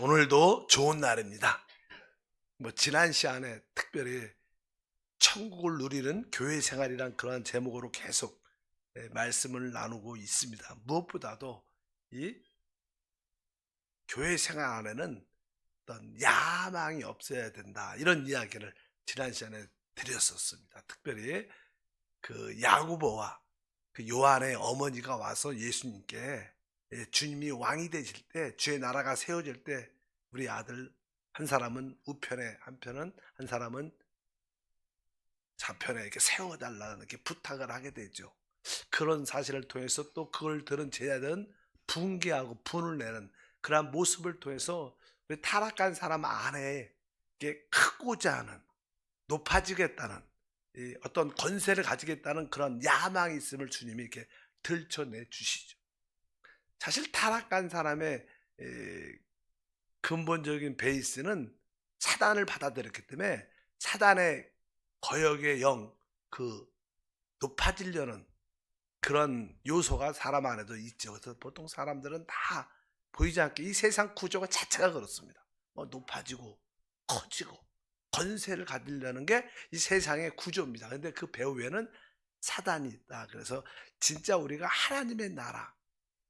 오늘도 좋은 날입니다. 지난 시간에 특별히 천국을 누리는 교회 생활이란 그런 제목으로 계속 말씀을 나누고 있습니다. 무엇보다도 이 교회 생활 안에는 어떤 야망이 없어야 된다, 이런 이야기를 지난 시간에 드렸었습니다. 특별히 그 야고보와 그 요한의 어머니가 와서 예수님께, 주님이 왕이 되실 때, 주의 나라가 세워질 때 우리 아들 한 사람은 우편에, 한 사람은 좌편에 이렇게 세워달라는 이렇게 부탁을 하게 되죠. 그런 사실을 통해서 또 그걸 들은 제자들은 분개하고 분을 내는 그러한 모습을 통해서 우리 타락한 사람 안에 이렇게 크고자 하는, 높아지겠다는, 어떤 권세를 가지겠다는 그런 야망이 있음을 주님이 이렇게 들춰내 주시죠. 사실 타락한 사람의 근본적인 베이스는 사단을 받아들였기 때문에 사단의 거역의 영, 그 높아지려는 그런 요소가 사람 안에도 있죠. 그래서 보통 사람들은 다 보이지 않게 이 세상 구조가 자체가 그렇습니다. 높아지고 커지고 권세를 가지려는 게 이 세상의 구조입니다. 그런데 그 배후에는 사단이 있다. 그래서 진짜 우리가 하나님의 나라,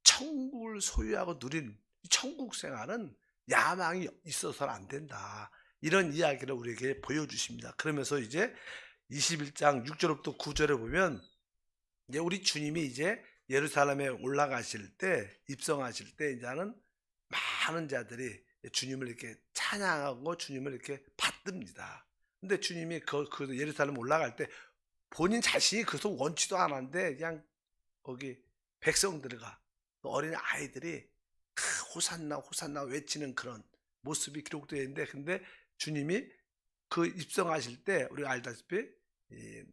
천국을 소유하고 누린 천국 생활은 야망이 있어서는 안 된다, 이런 이야기를 우리에게 보여주십니다. 그러면서 이제 21장 6절부터 9절에 보면, 이제 우리 주님이 이제 예루살렘에 올라가실 때, 입성하실 때 이제는 많은 자들이 주님을 이렇게 찬양하고 주님을 이렇게 받듭니다. 근데 주님이 그 예루살렘 올라갈 때 본인 자신이 그것을 원치도 않았는데 그냥 거기 백성들과 어린 아이들이 호산나 호산나 외치는 그런 모습이 기록되어 있는데, 근데 주님이 그 입성하실 때 우리가 알다시피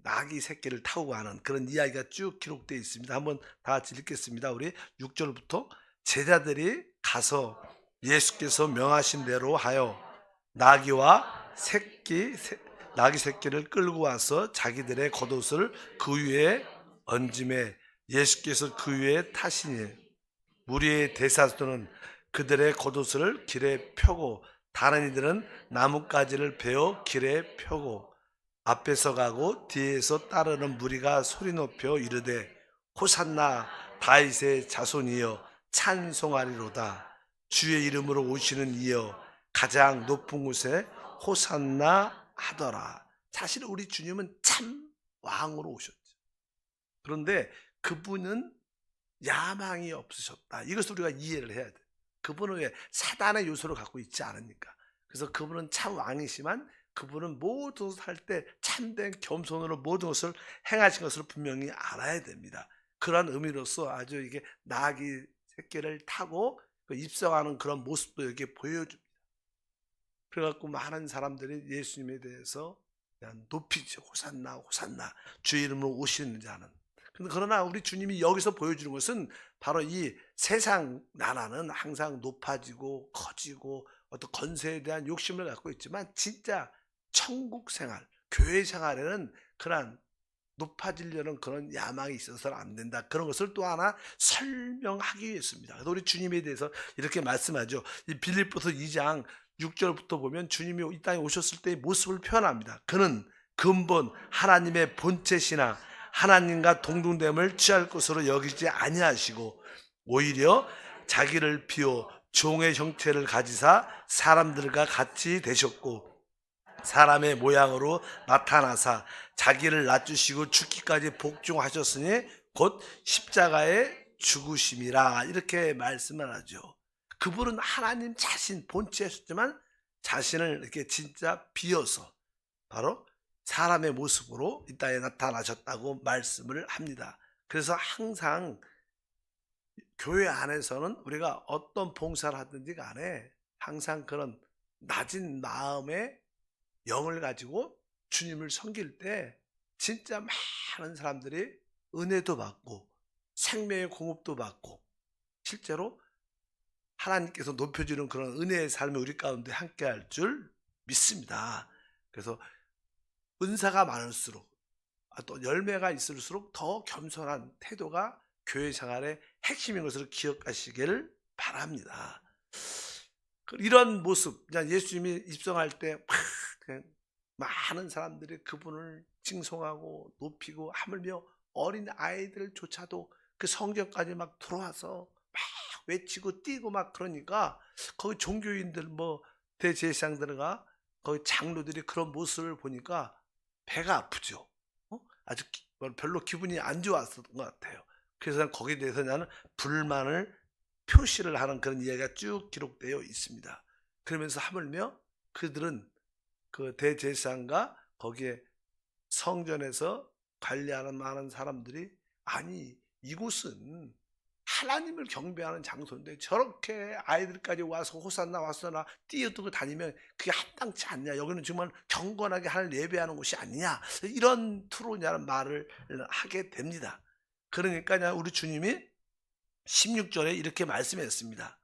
나귀 새끼를 타고 가는 그런 이야기가 쭉 기록되어 있습니다. 한번 다 같이 읽겠습니다. 우리 6절부터. 제자들이 가서 예수께서 명하신 대로 하여 나귀 새끼를 끌고 와서 자기들의 겉옷을 그 위에 얹음에 예수께서 그 위에 타시니 무리의 대사들은 그들의 겉옷을 길에 펴고 다른 이들은 나뭇가지를 베어 길에 펴고 앞에서 가고 뒤에서 따르는 무리가 소리 높여 이르되 호산나 다윗의 자손이여 찬송하리로다. 주의 이름으로 오시는 이여 가장 높은 곳에 호산나 하더라. 사실 우리 주님은 참 왕으로 오셨죠. 그런데 그분은 야망이 없으셨다. 이것을 우리가 이해를 해야 돼. 그분은 왜 사단의 요소를 갖고 있지 않으니까. 그래서 그분은 참 왕이시만 그분은 모든 것을 할 때 참된 겸손으로 모든 것을 행하신 것을 분명히 알아야 됩니다. 그러한 의미로서 아주 이게 나귀 새끼를 타고 입성하는 그런 모습도 이렇게 보여줍니다. 그래갖고 많은 사람들이 예수님에 대해서 그냥 높이죠. 호산나 호산나, 주의 이름으로 오시는 자는. 그러나 우리 주님이 여기서 보여주는 것은 바로 이 세상 나라는 항상 높아지고 커지고 어떤 권세에 대한 욕심을 갖고 있지만 진짜 천국 생활, 교회 생활에는 그런 높아지려는 그런 야망이 있어서는 안 된다. 그런 것을 또 하나 설명하기 위해서입니다. 그래서 우리 주님에 대해서 이렇게 말씀하죠. 이 빌립보서 2장 6절부터 보면 주님이 이 땅에 오셨을 때의 모습을 표현합니다. 그는 근본 하나님의 본체시나 하나님과 동등됨을 취할 것으로 여기지 아니하시고 오히려 자기를 비워 종의 형태를 가지사 사람들과 같이 되셨고 사람의 모양으로 나타나사 자기를 낮추시고 죽기까지 복종하셨으니 곧 십자가에 죽으심이라, 이렇게 말씀을 하죠. 그분은 하나님 자신 본체였지만 자신을 이렇게 진짜 비어서 바로 사람의 모습으로 이 땅에 나타나셨다고 말씀을 합니다. 그래서 항상 교회 안에서는 우리가 어떤 봉사를 하든지 간에 항상 그런 낮은 마음의 영을 가지고 주님을 섬길 때 진짜 많은 사람들이 은혜도 받고 생명의 공급도 받고 실제로 하나님께서 높여주는 그런 은혜의 삶이 우리 가운데 함께할 줄 믿습니다. 그래서 은사가 많을수록 또 열매가 있을수록 더 겸손한 태도가 교회 생활의 핵심인 것을 기억하시기를 바랍니다. 이런 모습, 그냥 예수님이 입성할 때 막 그냥 많은 사람들이 그분을 칭송하고 높이고, 하물며 어린 아이들조차도 그 성전까지 막 들어와서 막 외치고 뛰고 막 그러니까, 거기 종교인들 뭐 대제사장들과 거기 장로들이 그런 모습을 보니까 배가 아프죠. 아주 별로 기분이 안 좋았던 것 같아요. 그래서 거기에 대해서 나는 불만을 표시를 하는 그런 이야기가 쭉 기록되어 있습니다. 그러면서 하물며 그들은 그 대제사장과 거기에 성전에서 관리하는 많은 사람들이, 아니 이곳은 하나님을 경배하는 장소인데 저렇게 아이들까지 와서 호산나 와서나 뛰어들고 다니면 그게 합당치 않냐, 여기는 정말 경건하게 하나님을 예배하는 곳이 아니냐, 이런 투로냐는 말을 하게 됩니다. 그러니까 우리 주님이 16절에 이렇게 말씀했습니다.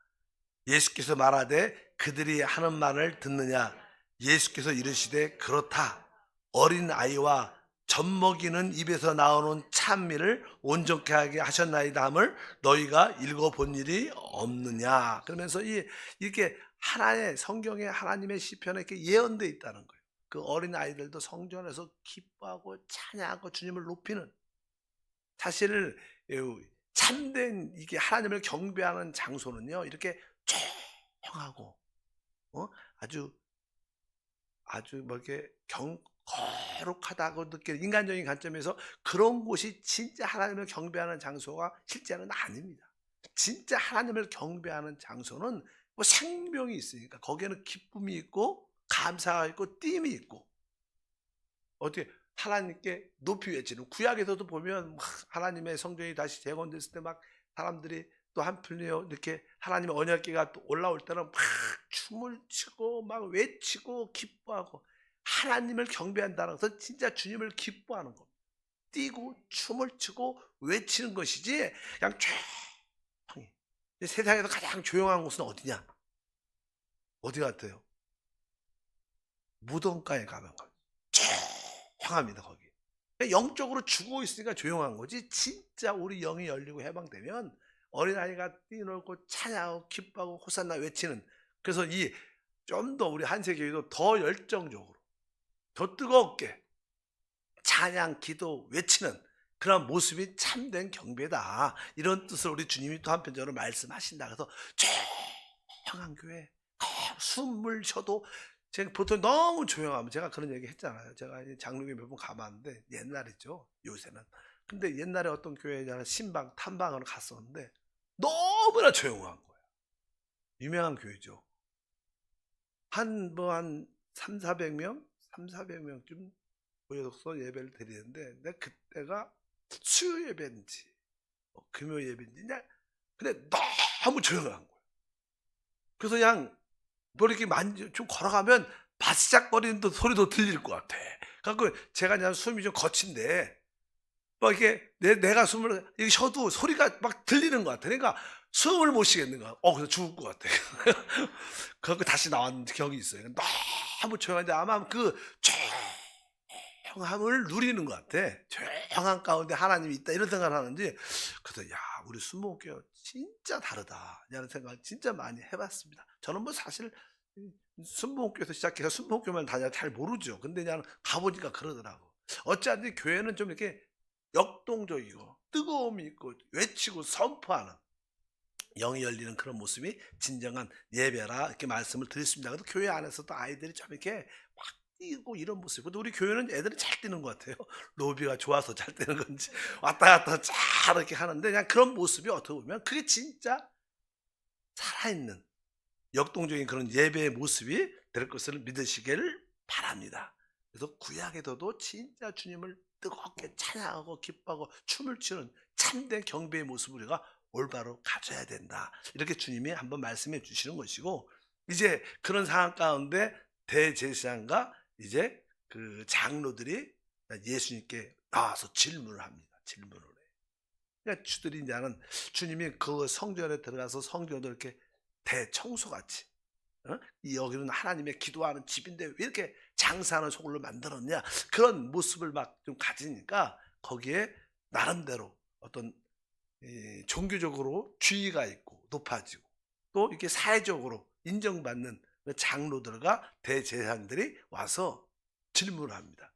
예수께서 말하되 그들이 하는 말을 듣느냐. 예수께서 이르시되 그렇다. 어린 아이와 젖먹이는 입에서 나오는 찬미를 온전케 하게 하셨나이다 함을 너희가 읽어본 일이 없느냐. 그러면서 이렇게 하나의 성경에 하나님의 시편에 이렇게 예언되어 있다는 거예요. 그 어린 아이들도 성전에서 기뻐하고 찬양하고 주님을 높이는, 사실 참된 이게 하나님을 경배하는 장소는요, 이렇게 조용하고 아주 뭐 이렇게 거룩하다고 느끼는 인간적인 관점에서 그런 곳이 진짜 하나님을 경배하는 장소가 실제는 아닙니다. 진짜 하나님을 경배하는 장소는 뭐 생명이 있으니까 거기에는 기쁨이 있고 감사가 있고 띠임이 있고, 어떻게 하나님께 높이 외치는, 구약에서도 보면 막 하나님의 성전이 다시 재건됐을 때 막 사람들이 또 한편이요 이렇게 하나님의 언약궤가 또 올라올 때는 막 춤을 추고 막 외치고 기뻐하고, 하나님을 경배한다는 것은 진짜 주님을 기뻐하는 겁니다. 뛰고 춤을 추고 외치는 것이지, 그냥 조용히. 세상에서 가장 조용한 곳은 어디냐? 어디 같아요? 무덤가에 가면 거예요. 조용합니다 거기. 영적으로 죽어 있으니까 조용한 거지, 진짜 우리 영이 열리고 해방되면 어린아이가 뛰놀고 찬양하고 기뻐하고 호산나 외치는, 그래서 좀 더 우리 한세교회도 더 열정적으로 더 뜨겁게 찬양 기도 외치는 그런 모습이 참된 경배다, 이런 뜻을 우리 주님이 또 한편적으로 말씀하신다. 그래서 조용한 교회, 숨을 쉬어도, 제가 보통 너무 조용하면, 제가 그런 얘기 했잖아요. 제가 장로교회 몇 번 가봤는데 옛날이죠, 요새는. 근데 옛날에 어떤 교회에 신방 탐방을 갔었는데 너무나 조용한 거예요. 유명한 교회죠. 한 3, 400명? 3, 400명쯤 모여서 예배를 드리는데, 내가 그때가 수요 예배인지 금요 예배인지 근데 너무 조용한 거예요. 그래서 그냥 뭐 이렇게 좀 걸어가면 바스작거리는 소리도 들릴 것 같아. 그래서 제가 그냥 숨이 좀 거친데 막 이렇게 내가 숨을 이렇게 쉬어도 소리가 막 들리는 것 같아. 그러니까 숨을 못 쉬겠는 거야. 그래서 죽을 것 같아. 그래서 다시 나왔는 기억이 있어요. 너무 조용한데 아마 그 조용함을 누리는 것 같아. 조용한 가운데 하나님이 있다, 이런 생각을 하는지. 그래서 우리 순복음교회 진짜 다르다, 이런 생각을 진짜 많이 해봤습니다. 저는 뭐 사실 순복음교회에서 시작해서 순복음교회만 다녀 잘 모르죠. 근데 그냥 가보니까 그러더라고. 어찌하든지 교회는 좀 이렇게 역동적이고 뜨거움이 있고 외치고 선포하는, 영이 열리는 그런 모습이 진정한 예배라, 이렇게 말씀을 드렸습니다. 그래서 교회 안에서도 아이들이 좀 이렇게 막 뛰고 이런 모습. 근데 우리 교회는 애들이 잘 뛰는 것 같아요. 로비가 좋아서 잘 뛰는 건지 왔다 갔다 잘 이렇게 하는데, 그냥 그런 모습이 어떻게 보면 그게 진짜 살아있는 역동적인 그런 예배의 모습이 될 것을 믿으시기를 바랍니다. 그래서 구약에서도 진짜 주님을 뜨겁게 찬양하고 기뻐하고 춤을 추는 참된 경배의 모습을 우리가 올바로 가져야 된다, 이렇게 주님이 한번 말씀해 주시는 것이고, 이제 그런 상황 가운데 대제사장과 이제 그 장로들이 예수님께 나와서 질문을 합니다. 질문을 해. 그러니까 주님이 그 성전에 들어가서 성전을 이렇게 대청소같이, 여기는 하나님의 기도하는 집인데 왜 이렇게 장사하는 소굴로 만들었냐, 그런 모습을 막 좀 가지니까 거기에 나름대로 어떤 종교적으로 주의가 있고 높아지고, 또 이렇게 사회적으로 인정받는 장로들과 대제사장들이 와서 질문을 합니다.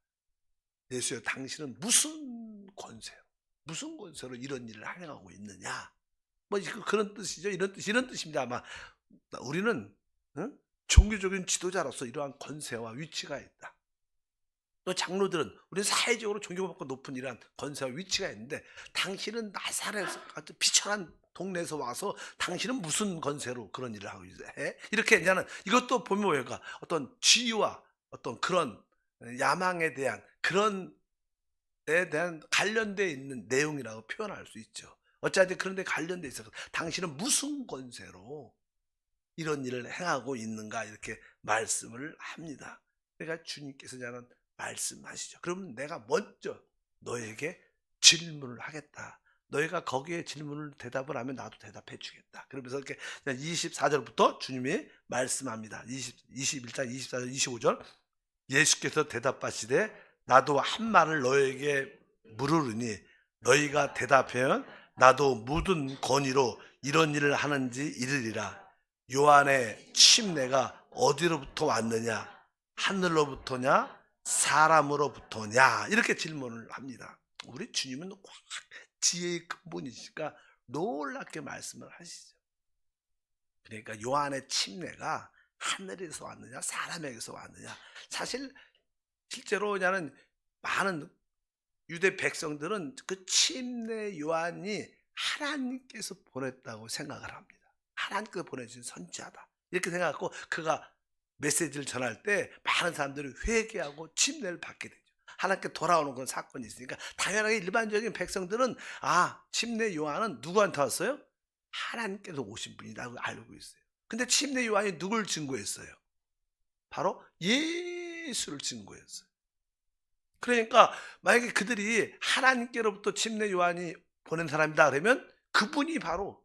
예수여, 당신은 무슨 권세로 이런 일을 행하고 있느냐? 뭐 그런 뜻이죠. 이런 뜻입니다. 아마 우리는 종교적인 지도자로서 이러한 권세와 위치가 있다. 또 장로들은 우리는 사회적으로 존경받고 높은 이러한 권세와 위치가 있는데, 당신은 나사렛 같은 비천한 동네에서 와서 당신은 무슨 권세로 그런 일을 하고 해? 이렇게 이제는 이것도 보면 뭐예요? 어떤 지위와 어떤 그런 야망에 대한 그런 에 대한 관련되어 있는 내용이라고 표현할 수 있죠. 어차피 그런 데 관련되어 있어서 당신은 무슨 권세로 이런 일을 행하고 있는가, 이렇게 말씀을 합니다. 그러니까 주님께서 저는 말씀하시죠. 그러면 내가 먼저 너에게 질문을 하겠다. 너희가 거기에 질문을 대답을 하면 나도 대답해 주겠다. 그러면서 이렇게 24절부터 주님이 말씀합니다. 21장 24절 25절 예수께서 대답하시되 나도 한 말을 너에게 물으리니 너희가 대답하면 나도 묻은 권위로 이런 일을 하는지 이르리라. 요한의 침례가 어디로부터 왔느냐? 하늘로부터냐? 사람으로부터냐? 이렇게 질문을 합니다. 우리 주님은 확 지혜의 근본이시니까 놀랍게 말씀을 하시죠. 그러니까 요한의 침례가 하늘에서 왔느냐 사람에게서 왔느냐, 사실 실제로 나는 많은 유대 백성들은 그 침례 요한이 하나님께서 보냈다고 생각을 합니다. 하나님께서 보내주신 선지자다 이렇게 생각하고 그가 메시지를 전할 때 많은 사람들이 회개하고 침례를 받게 되죠. 하나님께 돌아오는 그런 사건이 있으니까 당연하게 일반적인 백성들은 침례 요한은 누구한테 왔어요? 하나님께서 오신 분이라고 알고 있어요. 근데 침례 요한이 누굴 증거했어요? 바로 예수를 증거했어요. 그러니까 만약에 그들이 하나님께로부터 침례 요한이 보낸 사람이다 그러면 그분이 바로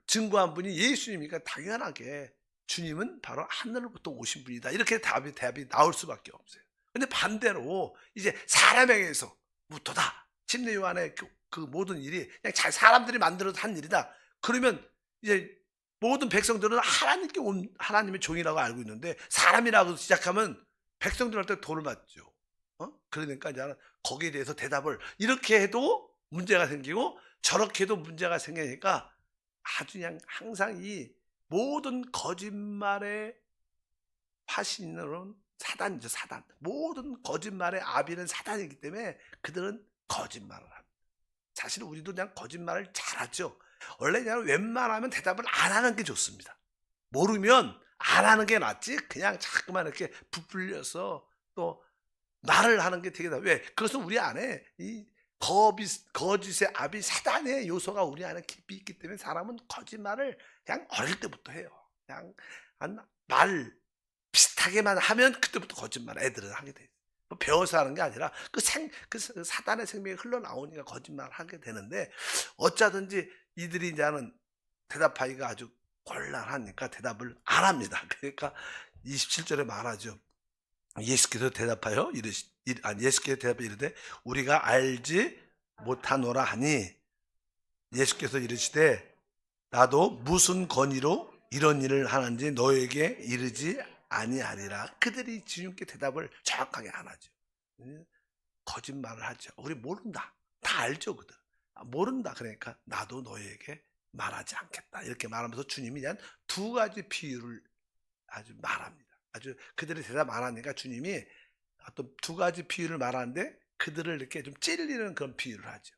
증거한 분이 예수님이니까 당연하게 주님은 바로 하늘로부터 오신 분이다, 이렇게 답이 나올 수밖에 없어요. 근데 반대로 이제 사람에게서부터다, 침례 요한의 그 모든 일이 그냥 사람들이 만들어서 한 일이다, 그러면 이제 모든 백성들은 하나님께 온 하나님의 종이라고 알고 있는데 사람이라고 시작하면 백성들한테 돌을 맞죠. 그러니까 이제 거기에 대해서 대답을 이렇게 해도 문제가 생기고 저렇게 해도 문제가 생기니까 아주 그냥 항상 이 모든 거짓말의 화신으로는 사단이죠. 사단. 모든 거짓말의 아비는 사단이기 때문에 그들은 거짓말을 합니다. 사실 우리도 그냥 거짓말을 잘하죠. 원래 그냥 웬만하면 대답을 안 하는 게 좋습니다. 모르면 안 하는 게 낫지 그냥 자꾸만 이렇게 부풀려서 또 말을 하는 게 되게 왜? 그것은 우리 안에 이 거짓의 아비 사단의 요소가 우리 안에 깊이 있기 때문에 사람은 거짓말을 그냥 어릴 때부터 해요. 그냥 말 비슷하게만 하면 그때부터 거짓말 애들은 하게 돼요. 배워서 하는 게 아니라 그 사단의 생명이 흘러나오니까 거짓말을 하게 되는데, 어쩌든지 이들이 이제는 대답하기가 아주 곤란하니까 대답을 안 합니다. 그러니까 27절에 말하죠. 예수께서 대답하여 예수께서 대답하여 이르되 우리가 알지 못하노라 하니 예수께서 이르시되 나도 무슨 권위로 이런 일을 하는지 너에게 이르지 아니하리라. 그들이 주님께 대답을 정확하게 안 하죠. 거짓말을 하죠. 우리 모른다. 다 알죠. 그들 모른다. 그러니까 나도 너에게 말하지 않겠다 이렇게 말하면서 주님이 한 두 가지 비유를 아주 말합니다. 아주 그들이 대답 안 하니까 주님이 어떤 두 가지 비유를 말하는데 그들을 이렇게 좀 찔리는 그런 비유를 하죠.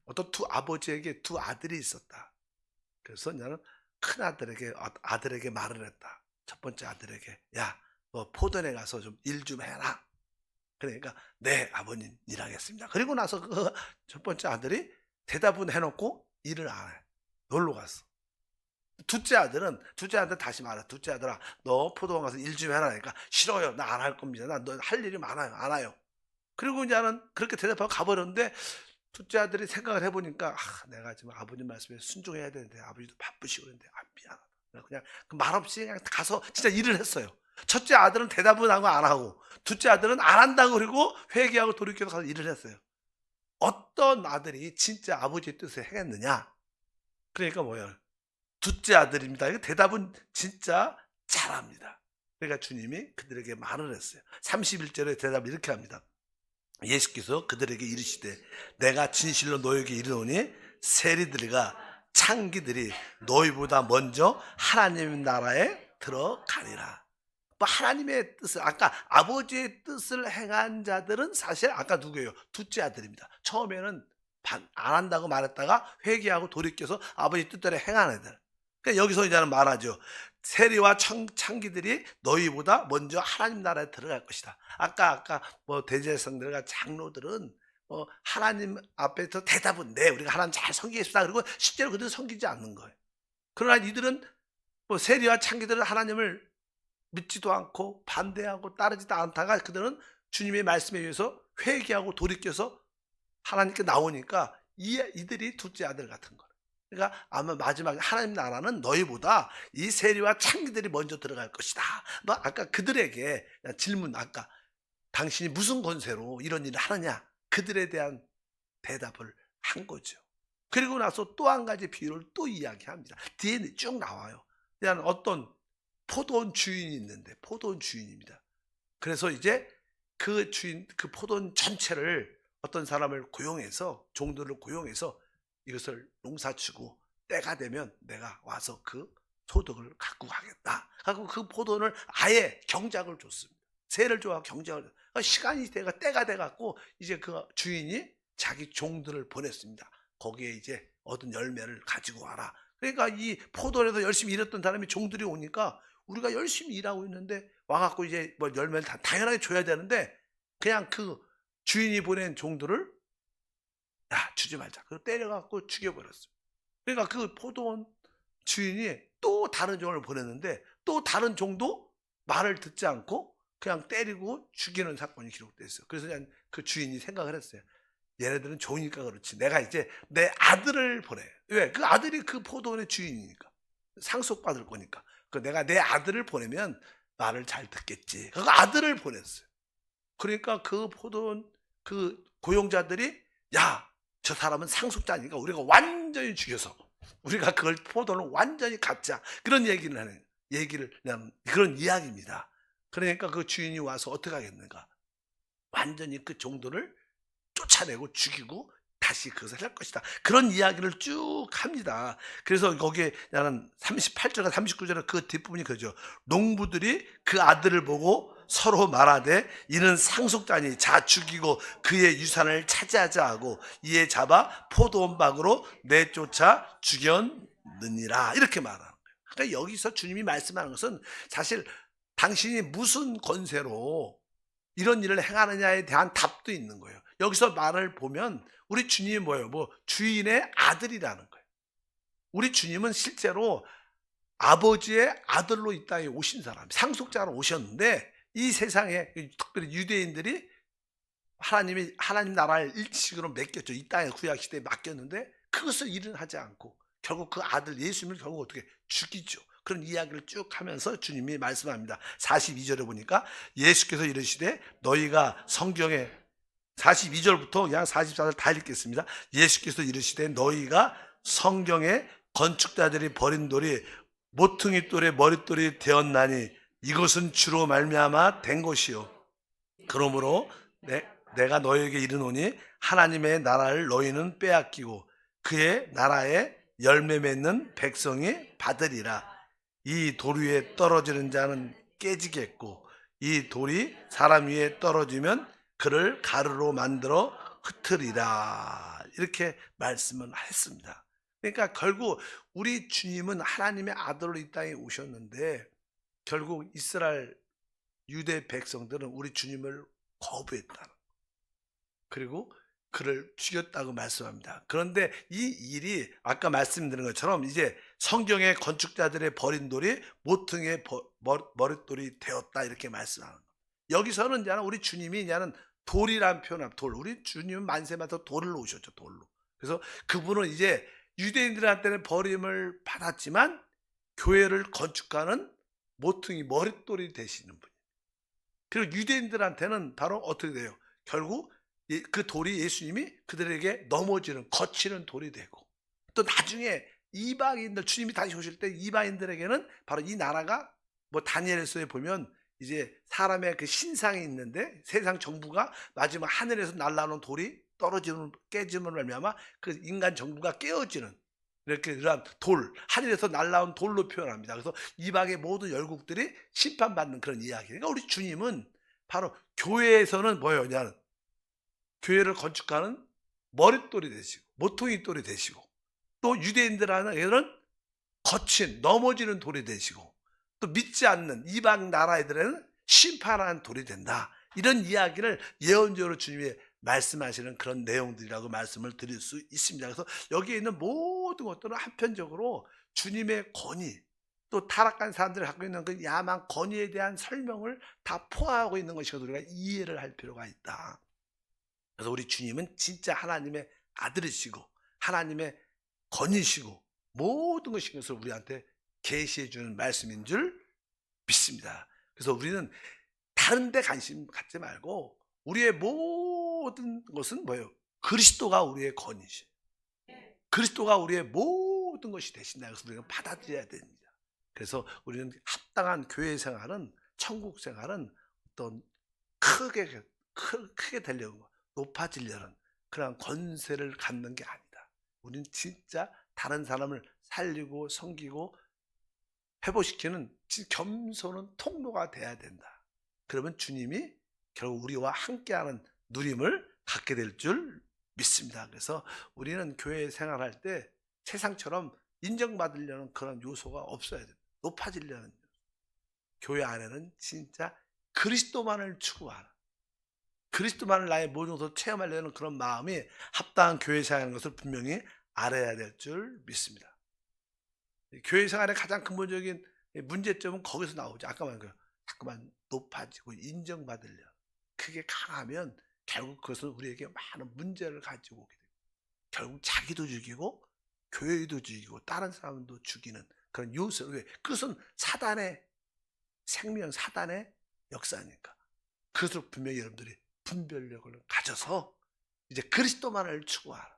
어떤 아버지에게 두 아들이 있었다. 그래서 나는 큰 아들에게 말을 했다. 첫 번째 아들에게 야, 너 포도원에 가서 좀 일 좀 해라. 그러니까 네 아버님 일하겠습니다. 그리고 나서 그 첫 번째 아들이 대답은 해놓고 일을 안 해. 놀러 갔어. 둘째 아들은 다시 말해. 둘째 아들아, 너 포도원 가서 일 좀 해라. 그러니까 싫어요. 나 안 할 겁니다. 나 너 할 일이 많아요. 안 와요. 그리고 이제는 그렇게 대답하고 가버렸는데 둘째 아들이 생각을 해보니까 내가 지금 아버님 말씀에 순종해야 되는데 아버지도 바쁘시고 그런데 미안하다. 그냥 말없이 그냥 가서 진짜 일을 했어요. 첫째 아들은 대답은 하고 안 하고 둘째 아들은 안 한다고 그러고 회개하고 돌이켜서 가서 일을 했어요. 어떤 아들이 진짜 아버지의 뜻을 행했느냐? 그러니까 뭐예요? 둘째 아들입니다. 이거 대답은 진짜 잘합니다. 그러니까 주님이 그들에게 말을 했어요. 31절에 대답을 이렇게 합니다. 예수께서 그들에게 이르시되 내가 진실로 너에게 이르노니 세리들과 창기들이 너희보다 먼저 하나님 나라에 들어가리라. 뭐 하나님의 뜻을, 아까 아버지의 뜻을 행한 자들은 사실 아까 누구예요? 둘째 아들입니다. 처음에는 안 한다고 말했다가 회개하고 돌이켜서 아버지 뜻대로 행하는 애들. 그러니까 여기서 이제는 말하죠. 세리와 창기들이 너희보다 먼저 하나님 나라에 들어갈 것이다. 아까 뭐 대제사장들과 장로들은 하나님 앞에서 대답은 네, 우리가 하나님 잘 섬기겠습니다. 그리고 실제로 그들은 섬기지 않는 거예요. 그러나 이들은 뭐 세리와 창기들은 하나님을 믿지도 않고 반대하고 따르지도 않다가 그들은 주님의 말씀에 의해서 회개하고 돌이켜서 하나님께 나오니까 이들이 둘째 아들 같은 거예요. 그러니까 아마 마지막에 하나님 나라는 너희보다 이 세리와 창기들이 먼저 들어갈 것이다. 너 아까 그들에게 질문, 아까 당신이 무슨 권세로 이런 일을 하느냐, 그들에 대한 대답을 한 거죠. 그리고 나서 또 한 가지 비유를 또 이야기합니다. 뒤에 쭉 나와요. 그냥 어떤 포도원 주인이 있는데, 포도원 주인입니다. 그래서 이제 그 주인, 그 포도원 전체를 어떤 사람을 고용해서, 종들을 고용해서 이것을 농사치고 때가 되면 내가 와서 그 소득을 갖고 가겠다. 갖고 그 포도원을 아예 경작을 줬습니다. 세를 줘야 경작을. 그러니까 시간이 때가 돼갖고 이제 그 주인이 자기 종들을 보냈습니다. 거기에 이제 얻은 열매를 가지고 와라. 그러니까 이 포도원에서 열심히 일했던 사람이 종들이 오니까 우리가 열심히 일하고 있는데 와갖고 이제 뭐 열매를 당연하게 줘야 되는데 그냥 그 주인이 보낸 종들을 주지 말자. 그걸 때려갖고 죽여버렸어요. 그러니까 그 포도원 주인이 또 다른 종을 보냈는데 또 다른 종도 말을 듣지 않고 그냥 때리고 죽이는 사건이 기록되어 있어요. 그래서 그냥 그 주인이 생각을 했어요. 얘네들은 종이니까 그렇지. 내가 이제 내 아들을 보내. 왜? 그 아들이 그 포도원의 주인이니까. 상속받을 거니까. 내가 내 아들을 보내면 말을 잘 듣겠지. 그 아들을 보냈어요. 그러니까 그 포도원 그 고용자들이 저 사람은 상속자니까 우리가 완전히 죽여서 우리가 그걸 포도를 완전히 갖자. 그런 얘기를 하는 그런 이야기입니다. 그러니까 그 주인이 와서 어떻게 하겠는가? 완전히 그 종들을 쫓아내고 죽이고 다시 그것을 할 것이다. 그런 이야기를 쭉 합니다. 그래서 거기에 나는 38절과 39절의 그 뒷부분이 그러죠. 농부들이 그 아들을 보고 서로 말하되 이는 상속자니 자 죽이고 그의 유산을 차지하자 하고 이에 잡아 포도원 밖으로 내쫓아 죽였느니라. 이렇게 말하는 거예요. 그러니까 여기서 주님이 말씀하는 것은 사실 당신이 무슨 권세로 이런 일을 행하느냐에 대한 답도 있는 거예요. 여기서 말을 보면 우리 주님이 뭐예요? 주인의 아들이라는 거예요. 우리 주님은 실제로 아버지의 아들로 이 땅에 오신 사람, 상속자로 오셨는데 이 세상에 특별히 유대인들이 하나님 나라를 일식으로 맡겼죠. 이 땅에 구약 시대에 맡겼는데 그것을 일은 하지 않고 결국 그 아들 예수님을 결국 어떻게 죽이죠. 그런 이야기를 쭉 하면서 주님이 말씀합니다. 42절에 보니까 예수께서 이르시되 너희가 성경에 42절부터 그냥 44절 다 읽겠습니다. 예수께서 이르시되 너희가 성경에 건축자들이 버린 돌이 모퉁이 돌의 머릿돌이 되었나니 이것은 주로 말미암아 된 것이요. 그러므로 내가 너희에게 이르노니 하나님의 나라를 너희는 빼앗기고 그의 나라에 열매 맺는 백성이 받으리라. 이 돌 위에 떨어지는 자는 깨지겠고 이 돌이 사람 위에 떨어지면 그를 가루로 만들어 흩으리라. 이렇게 말씀을 했습니다. 그러니까 결국 우리 주님은 하나님의 아들로 이 땅에 오셨는데 결국 이스라엘 유대 백성들은 우리 주님을 거부했다는 그리고 그를 죽였다고 말씀합니다. 그런데 이 일이 아까 말씀드린 것처럼 이제 성경의 건축자들의 버린 돌이 모퉁이의 머릿돌이 되었다 이렇게 말씀하는 거예요. 여기서는 이제 우리 주님이 이제는 돌이라는 표현을 돌. 우리 주님은 만세마다 돌을 놓으셨죠. 돌로. 그래서 그분은 이제 유대인들한테는 버림을 받았지만 교회를 건축하는 모퉁이 머릿돌이 되시는 분이에요. 그리고 유대인들한테는 바로 어떻게 돼요? 결국 그 돌이 예수님이 그들에게 넘어지는 거치는 돌이 되고 또 나중에 이방인들, 주님이 다시 오실 때 이방인들에게는 바로 이 나라가, 뭐 다니엘서에 보면 이제 사람의 그 신상이 있는데, 세상 정부가 마지막 하늘에서 날라오는 돌이 떨어지는, 깨짐으로 말미암아 그 인간 정부가 깨어지는, 이렇게 그런 돌, 하늘에서 날라온 돌로 표현합니다. 그래서 이방의 모든 열국들이 심판받는 그런 이야기. 그러니까 우리 주님은 바로 교회에서는 뭐였냐는, 교회를 건축하는 머릿돌이 되시고 모퉁이 돌이 되시고, 또 유대인들에게는 거친 넘어지는 돌이 되시고, 또 믿지 않는 이방 나라 애들에는 심판하는 돌이 된다. 이런 이야기를 예언적으로 주님이 말씀하시는 그런 내용들이라고 말씀을 드릴 수 있습니다. 그래서 여기에 있는 모든 것들은 한편적으로 주님의 권위, 또 타락한 사람들이 갖고 있는 그 야망 권위에 대한 설명을 다 포함하고 있는 것이거든요. 우리가 이해를 할 필요가 있다. 그래서 우리 주님은 진짜 하나님의 아들이시고 하나님의 권위시고 모든 것을 우리한테 계시해 주는 말씀인 줄 믿습니다. 그래서 우리는 다른 데 관심 갖지 말고 우리의 모든 것은 뭐예요? 그리스도가 우리의 권위시, 그리스도가 우리의 모든 것이 되신다. 그래서 우리가 받아들여야 됩니다. 그래서 우리는 합당한 교회 생활은, 천국 생활은 어떤 크게 되려는 거, 높아지려는 그런 권세를 갖는 게 아니다. 우리는 진짜 다른 사람을 살리고 섬기고 회복시키는 겸손한 통로가 돼야 된다. 그러면 주님이 결국 우리와 함께하는 누림을 갖게 될 줄 믿습니다. 그래서 우리는 교회 생활할 때 세상처럼 인정받으려는 그런 요소가 없어야 됩니다. 높아지려는 요소. 교회 안에는 진짜 그리스도만을 추구하는, 그리스도만을 나의 모든 것으로 체험하려는 그런 마음이 합당한 교회 생활하는 것을 분명히 알아야 될 줄 믿습니다. 교회 생활의 가장 근본적인 문제점은 거기서 나오죠. 아까 말한 거예요. 자꾸만 높아지고 인정받으려, 그게 강하면 결국 그것은 우리에게 많은 문제를 가지고 오게 됩니다. 결국 자기도 죽이고 교회도 죽이고 다른 사람도 죽이는 그런 요소. 왜? 그것은 사단의 생명, 사단의 역사니까. 그것으로 분명히 여러분들이 분별력을 가져서 이제 그리스도만을 추구하라.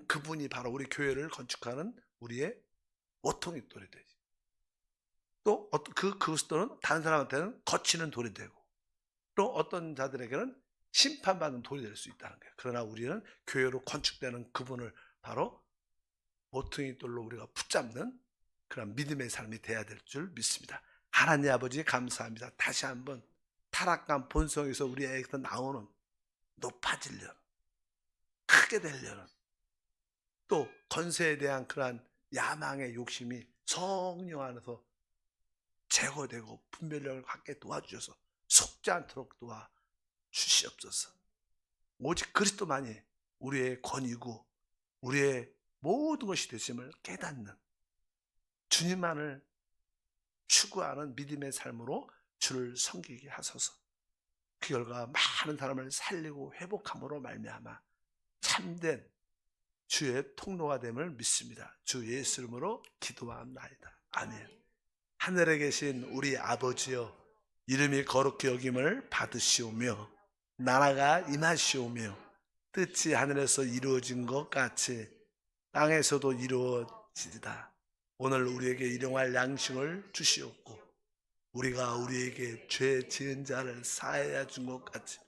그분이 바로 우리 교회를 건축하는 우리의 모퉁이 돌이 되지. 또 그 그리스도는 다른 사람한테는 거치는 돌이 되고, 또 어떤 자들에게는 심판받는 돌이 될 수 있다는 거예요. 그러나 우리는 교회로 건축되는 그분을 바로 모퉁이 돌로 우리가 붙잡는 그런 믿음의 삶이 돼야 될 줄 믿습니다. 하나님 아버지 감사합니다. 다시 한번 타락한 본성에서 우리에게서 나오는 높아지려는, 크게 되려는, 또 권세에 대한 그러한 야망의 욕심이 성령 안에서 제거되고 분별력을 갖게 도와주셔서 속지 않도록 도와주시옵소서. 오직 그리스도만이 우리의 권위고 우리의 모든 것이 되심을 깨닫는, 주님만을 추구하는 믿음의 삶으로 주를 섬기게 하소서. 그 결과 많은 사람을 살리고 회복함으로 말미암아 참된 주의 통로가 됨을 믿습니다. 주 예수 이름으로 기도합나이다. 아멘. 하늘에 계신 우리 아버지여, 이름이 거룩히 여김을 받으시오며 나라가 임하시오며 뜻이 하늘에서 이루어진 것 같이 땅에서도 이루어지리다. 오늘 우리에게 일용할 양식을 주시옵고 우리가 우리에게 죄 지은 자를 사하여 준 것 같이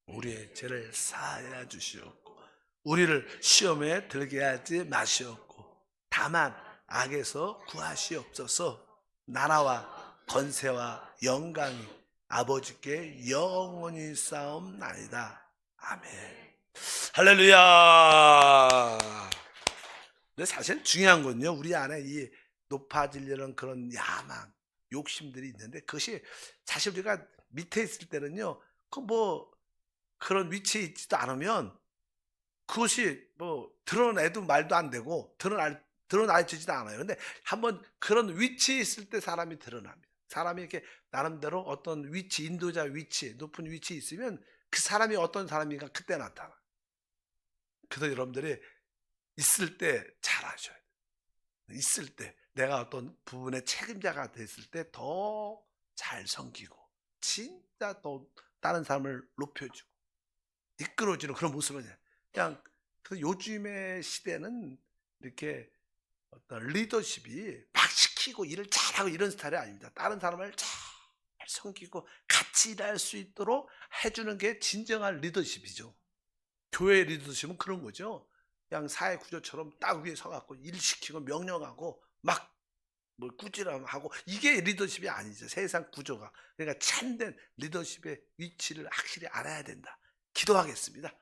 우리의 죄를 사하여 주시옵고 우리를 시험에 들게 하지 마시옵고 다만 악에서 구하시옵소서. 나라와 권세와 영광이 아버지께 영원히 싸움나이다. 아멘. 할렐루야. 근데 사실 중요한 건요, 우리 안에 이 높아지려는 그런 야망, 욕심들이 있는데 그것이 사실 우리가 밑에 있을 때는요, 그 뭐 그런 위치에 있지도 않으면 그것이 뭐 드러내도 말도 안 되고 드러나지도 않아요. 근데 한번 그런 위치에 있을 때 사람이 드러납니다. 사람이 이렇게 나름대로 어떤 위치, 인도자 위치, 높은 위치에 있으면 그 사람이 어떤 사람인가 그때 나타나. 그래서 여러분들이 있을 때 잘 아셔야 돼요. 있을 때 내가 어떤 부분의 책임자가 됐을 때 더 잘 섬기고 진짜 또 다른 사람을 높여주고 이끌어주는 그런 모습을 그냥. 그 요즘의 시대는 이렇게 어떤 리더십이 막 시키고 일을 잘하고 이런 스타일이 아닙니다. 다른 사람을 잘 섬기고 같이 일할 수 있도록 해주는 게 진정한 리더십이죠. 교회 리더십은 그런 거죠. 그냥 사회 구조처럼 딱 위에 서갖고 일 시키고 명령하고 막 뭘 꾸지람하고 이게 리더십이 아니죠. 세상 구조가. 그러니까 참된 리더십의 위치를 확실히 알아야 된다. 기도하겠습니다.